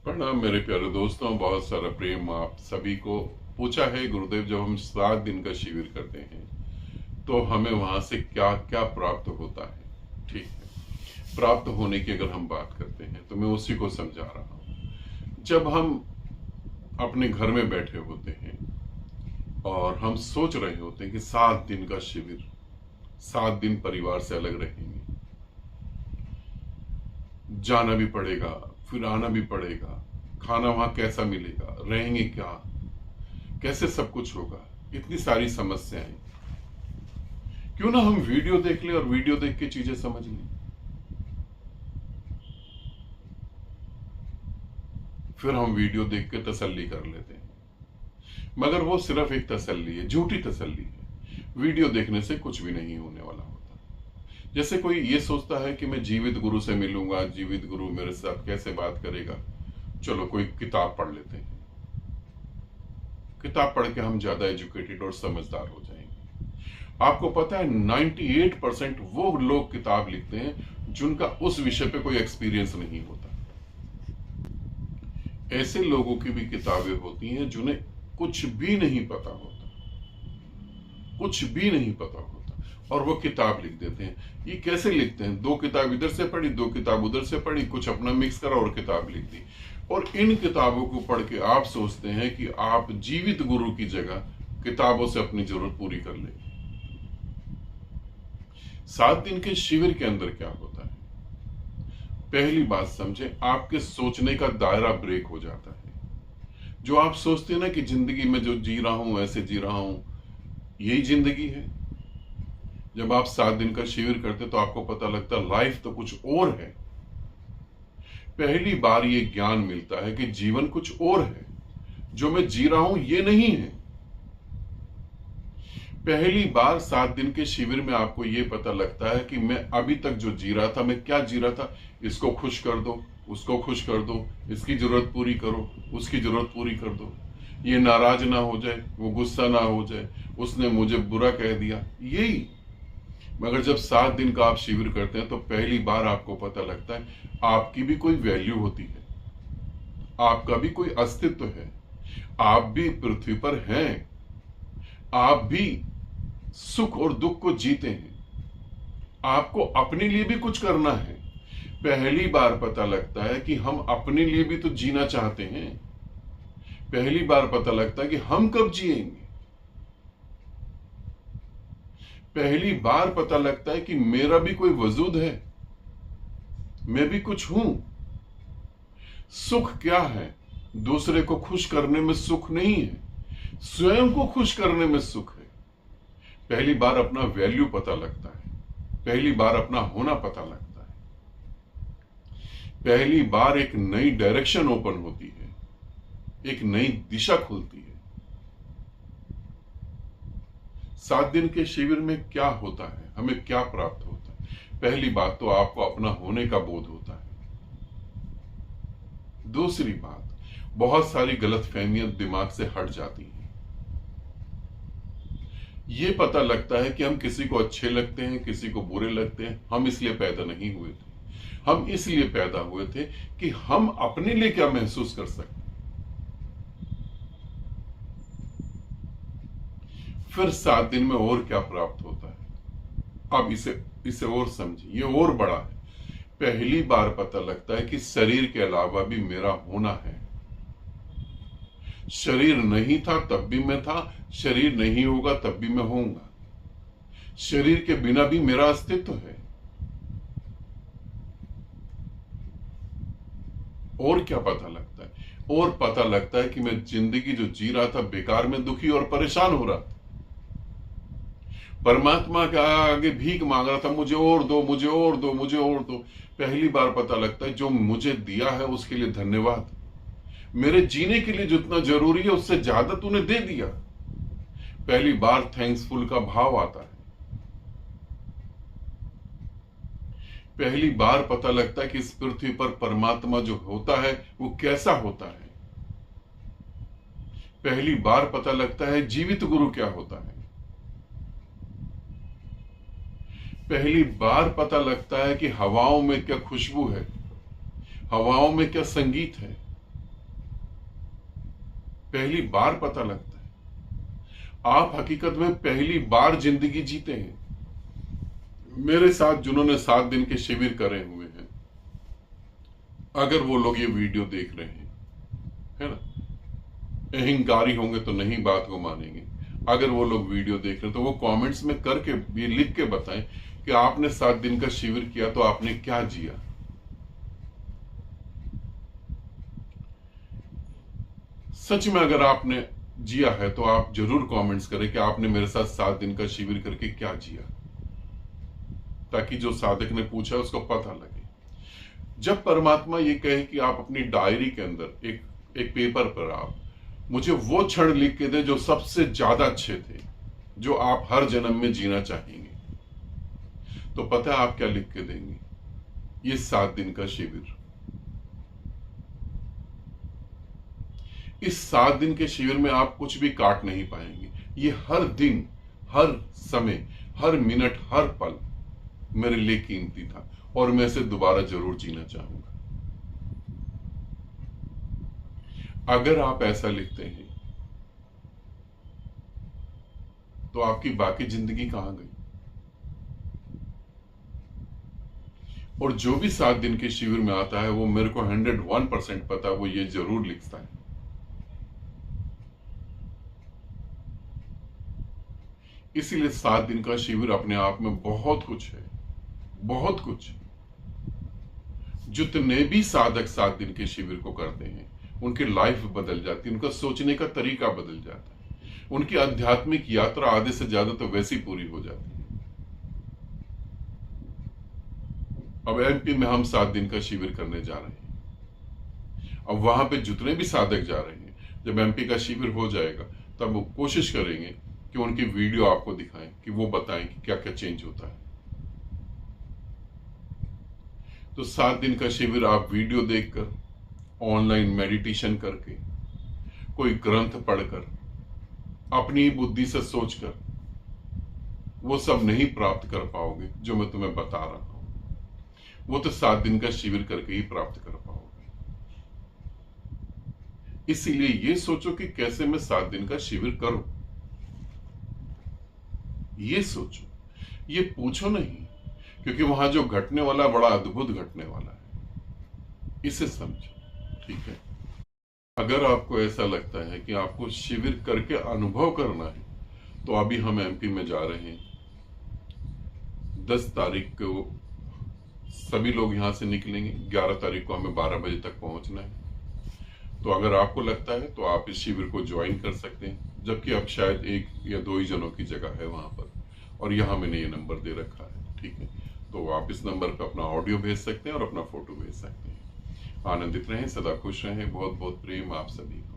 प्रणाम मेरे प्यारे दोस्तों, बहुत सारा प्रेम आप सभी को। पूछा है गुरुदेव, जब हम 7 दिन का शिविर करते हैं तो हमें वहां से क्या क्या प्राप्त होता है। ठीक है, प्राप्त होने की अगर हम बात करते हैं तो मैं उसी को समझा रहा हूं। जब हम अपने घर में बैठे होते हैं और हम सोच रहे होते हैं कि 7 दिन का शिविर, 7 दिन परिवार से अलग रहेंगे, जाना भी पड़ेगा, फिर आना भी पड़ेगा, खाना वहां कैसा मिलेगा, रहेंगे क्या, कैसे सब कुछ होगा, इतनी सारी समस्याएं। क्यों ना हम वीडियो देख लें और वीडियो देख के चीजें समझ लें। फिर हम वीडियो देख के तसल्ली कर लेते हैं, मगर वो सिर्फ एक तसल्ली है, झूठी तसल्ली है। वीडियो देखने से कुछ भी नहीं होने वाला होता। जैसे कोई ये सोचता है कि मैं जीवित गुरु से मिलूंगा, जीवित गुरु मेरे साथ कैसे बात करेगा। चलो कोई किताब पढ़ लेते हैं, किताब पढ़ के हम ज्यादा एजुकेटेड और समझदार हो जाएंगे। आपको पता है 98% वो लोग किताब लिखते हैं जिनका उस विषय पे कोई एक्सपीरियंस नहीं होता। ऐसे लोगों की भी किताबें होती हैं जिन्हें कुछ भी नहीं पता होता, कुछ भी नहीं पता होता, और वो किताब लिख देते हैं। ये कैसे लिखते हैं? 2 किताब इधर से पढ़ी, 2 किताब उधर से पढ़ी, कुछ अपना मिक्स करा और किताब लिख दी। और इन किताबों को पढ़ के आप सोचते हैं कि आप जीवित गुरु की जगह किताबों से अपनी जरूरत पूरी कर लेंगे। 7 दिन के शिविर के अंदर क्या होता है? पहली बात समझे, आपके सोचने का दायरा ब्रेक हो जाता है। जो आप सोचते हैं ना कि जिंदगी में जो जी रहा हूं, ऐसे जी रहा हूं, यही जिंदगी है। जब आप 7 दिन का शिविर करते तो आपको पता लगता लाइफ तो कुछ और है। पहली बार ये ज्ञान मिलता है कि जीवन कुछ और है, जो मैं जी रहा हूं ये नहीं है। पहली बार 7 दिन के शिविर में आपको ये पता लगता है कि मैं अभी तक जो जी रहा था, मैं क्या जी रहा था। इसको खुश कर दो, उसको खुश कर दो, इसकी जरूरत पूरी करो, उसकी जरूरत पूरी कर दो, ये नाराज ना हो जाए, वो गुस्सा ना हो जाए, उसने मुझे बुरा कह दिया, यही। मगर जब 7 दिन का आप शिविर करते हैं तो पहली बार आपको पता लगता है आपकी भी कोई वैल्यू होती है, आपका भी कोई अस्तित्व है, आप भी पृथ्वी पर हैं, आप भी सुख और दुख को जीते हैं, आपको अपने लिए भी कुछ करना है। पहली बार पता लगता है कि हम अपने लिए भी तो जीना चाहते हैं। पहली बार पता लगता है कि हम कब जिएंगे। पहली बार पता लगता है कि मेरा भी कोई वजूद है, मैं भी कुछ हूं। सुख क्या है? दूसरे को खुश करने में सुख नहीं है, स्वयं को खुश करने में सुख है। पहली बार अपना वैल्यू पता लगता है, पहली बार अपना होना पता लगता है, पहली बार एक नई डायरेक्शन ओपन होती है, एक नई दिशा खुलती है। 7 दिन के शिविर में क्या होता है, हमें क्या प्राप्त होता है? पहली बात तो आपको अपना होने का बोध होता है। दूसरी बात, बहुत सारी गलतफहमियां दिमाग से हट जाती हैं। ये पता लगता है कि हम किसी को अच्छे लगते हैं, किसी को बुरे लगते हैं। हम इसलिए पैदा नहीं हुए थे, हम इसलिए पैदा हुए थे कि हम अपने लिए क्या महसूस कर सकते। फिर 7 दिन में और क्या प्राप्त होता है? अब इसे और समझिए, ये और बड़ा है। पहली बार पता लगता है कि शरीर के अलावा भी मेरा होना है। शरीर नहीं था तब भी मैं था, शरीर नहीं होगा तब भी मैं होऊंगा। शरीर के बिना भी मेरा अस्तित्व है। और क्या पता लगता है? और पता लगता है कि मैं जिंदगी जो जी रहा था बेकार में दुखी और परेशान हो रहा था। परमात्मा के आगे भीख मांग रहा था, मुझे और दो, मुझे और दो, मुझे और दो। पहली बार पता लगता है जो मुझे दिया है उसके लिए धन्यवाद। मेरे जीने के लिए जितना जरूरी है उससे ज्यादा तूने दे दिया। पहली बार थैंक्सफुल का भाव आता है। पहली बार पता लगता है कि इस पृथ्वी पर परमात्मा जो होता है वो कैसा होता है। पहली बार पता लगता है जीवित गुरु क्या होता है। पहली बार पता लगता है कि हवाओं में क्या खुशबू है, हवाओं में क्या संगीत है। पहली बार पता लगता है। आप हकीकत में पहली बार जिंदगी जीते हैं। मेरे साथ जिन्होंने 7 दिन के शिविर करे हुए हैं, अगर वो लोग ये वीडियो देख रहे हैं, है ना, अहंकारी होंगे तो नहीं बात को मानेंगे। अगर वो लोग वीडियो देख रहे हैं तो वो कमेंट्स में करके ये लिख के बताएं कि आपने 7 दिन का शिविर किया तो आपने क्या जिया। सच में अगर आपने जिया है तो आप जरूर कमेंट्स करें कि आपने मेरे साथ 7 दिन का शिविर करके क्या जिया, ताकि जो साधक ने पूछा उसको पता लगे। जब परमात्मा ये कहे कि आप अपनी डायरी के अंदर एक पेपर पर आप मुझे वो क्षण लिख के दे जो सबसे ज्यादा अच्छे थे, जो आप हर जन्म में जीना चाहेंगे, तो पता है आप क्या लिख के देंगे? ये 7 दिन का शिविर। इस 7 दिन के शिविर में आप कुछ भी काट नहीं पाएंगे। ये हर दिन, हर समय, हर मिनट, हर पल मेरे लिए कीमती था और मैं इसे दोबारा जरूर जीना चाहूंगा। अगर आप ऐसा लिखते हैं तो आपकी बाकी जिंदगी कहां गई? और जो भी 7 दिन के शिविर में आता है वो मेरे को 101% पता है, वो ये जरूर लिखता है। इसीलिए 7 दिन का शिविर अपने आप में बहुत कुछ है, बहुत कुछ। जितने भी साधक 7 दिन के शिविर को करते हैं उनकी लाइफ बदल जाती है, उनका सोचने का तरीका बदल जाता है, उनकी आध्यात्मिक यात्रा आधे से ज्यादा तो वैसी पूरी हो जाती है। अब एमपी में हम 7 दिन का शिविर करने जा रहे हैं। अब वहां पे जितने भी साधक जा रहे हैं, जब एमपी का शिविर हो जाएगा तब वो कोशिश करेंगे कि उनकी वीडियो आपको दिखाएं, कि वो बताएं कि क्या क्या चेंज होता है। तो 7 दिन का शिविर आप वीडियो देखकर, ऑनलाइन मेडिटेशन करके, कोई ग्रंथ पढ़कर, अपनी बुद्धि से सोचकर वो सब नहीं प्राप्त कर पाओगे जो मैं तुम्हें बता रहा हूं। वो तो 7 दिन का शिविर करके ही प्राप्त कर पाओगे। इसीलिए ये सोचो कि कैसे मैं 7 दिन का शिविर करूं। ये सोचो, ये पूछो नहीं, क्योंकि वहां जो घटने वाला बड़ा अद्भुत घटने वाला है। इसे समझो, ठीक है। अगर आपको ऐसा लगता है कि आपको शिविर करके अनुभव करना है तो अभी हम एमपी में जा रहे हैं। 10 तारीख को सभी लोग यहां से निकलेंगे, 11 तारीख को हमें 12 बजे तक पहुंचना है। तो अगर आपको लगता है तो आप इस शिविर को ज्वाइन कर सकते हैं, जबकि अब शायद 1 या 2 ही जनों की जगह है वहां पर, और यहां मैंने ये नंबर दे रखा है, ठीक है। तो आप इस नंबर पर अपना ऑडियो भेज सकते हैं और अपना फोटो भेज सकते हैं। आनंदित रहें, सदा खुश रहें। बहुत बहुत प्रेम आप सभी को।